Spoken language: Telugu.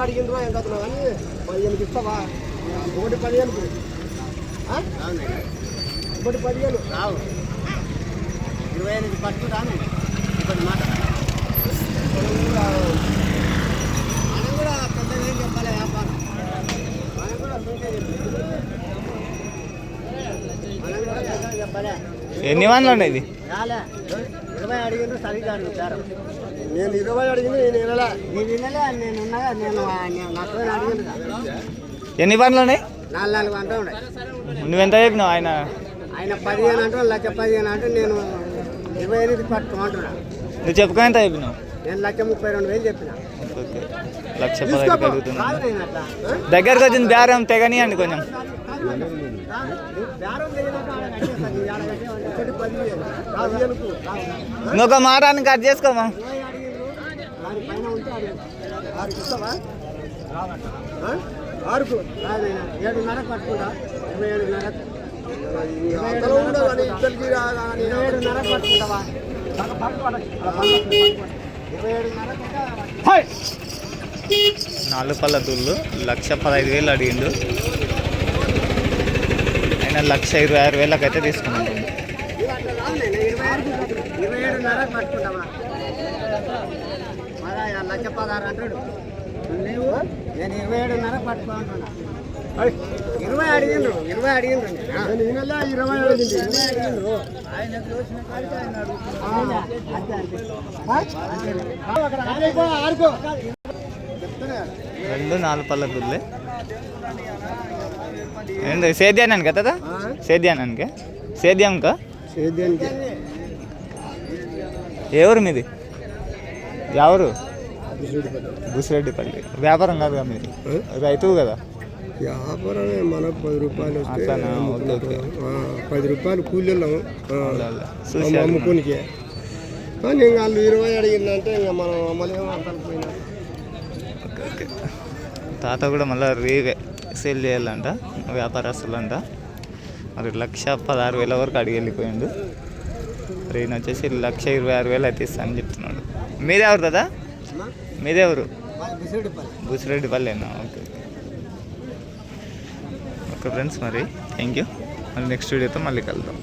అడిగిండ్రు ఏం కథ కానీ 15 ఇస్తావా? ఒకటి 15 ఒకటి 15 రావు 25 పట్టు రాను ఇప్పుడు మాట మనం కూడా పెద్దగా ఏం చెప్పాలి వ్యాపారం మనం కూడా చెప్పాలి. ఎన్ని వందలు ఉన్నాయి ఇది? 20 అడిగిండ్రు సరిగ్గా అడుగుతారు. నేను 20 అడిగింది నేను వినలే నేను ఉన్నాగా నేను నాకు అడిగింది. ఎన్ని పనులు ఉన్నాయి? 4 గంటలు ఉన్నాయి. నువ్వెంత చెప్పినావు? ఆయన 15 అంటే 1,15,000 అంటే నేను 28 పట్టు అంటున్నా. నువ్వు చెప్పుకో ఎంత చెప్పినావు? నేను 1,32,000 చెప్పిన. ఓకే 1,15,000 అడుగుతున్నా. దగ్గరకు వచ్చింది బేరం తెగని అండి కొంచెం. ఇంకొక మాట అని కట్ చేసుకోమా? ఆరుకు 7:30 పట్టుకుంటా 27:30 పట్టుకుంటావా? 4 పళ్ళ దుళ్ళు 1,15,000 అడిగిండు. ఆయన 1,26,000 అయితే తీసుకున్నాడు. 27:30 పట్టుకుంటావా? 1,16,000 అంటాడు. నేను 27:30 పట్టుకుంటున్నా. 20 అడిగిండ్రు 20 అడిగిండ్రు రెండు 4 పళ్ళ దుల్లే. ఏంటి సేద్యానికి కదా? సేద్యానికి సేద్యంకా? సేద్యానికి. ఎవరు మీది? ఎవరు? బుసిరెడ్డిపల్లి. వ్యాపారం కాదు కదా మీది? రైతు కదా? వ్యాపారమే. మనకు 10 రూపాయలు వస్తే 10 రూపాయలు కూలీలు అమ్ముకోనికే. కానీ ఇంకా వాళ్ళు 20 అడిగిందంటే ఇంకా మనం అమ్మలేమో. తాత కూడా మళ్ళీ సేల్ చేయాలంట, వ్యాపారస్తులు అంట. మరి 1,16,000 వరకు అడిగి వెళ్ళిపోయిండు. మరి ఈయన వచ్చేసి 1,26,000 అయితే ఇస్తా అని చెప్తున్నాడు. మీరెవరు కదా? మీరెవరు? బుసిరెడ్డిపల్లేనా? ఓకే ఓకే ఫ్రెండ్స్, మరి థ్యాంక్ యూ. మళ్ళీ నెక్స్ట్ వీడియోతో మళ్ళీ కలుద్దాం.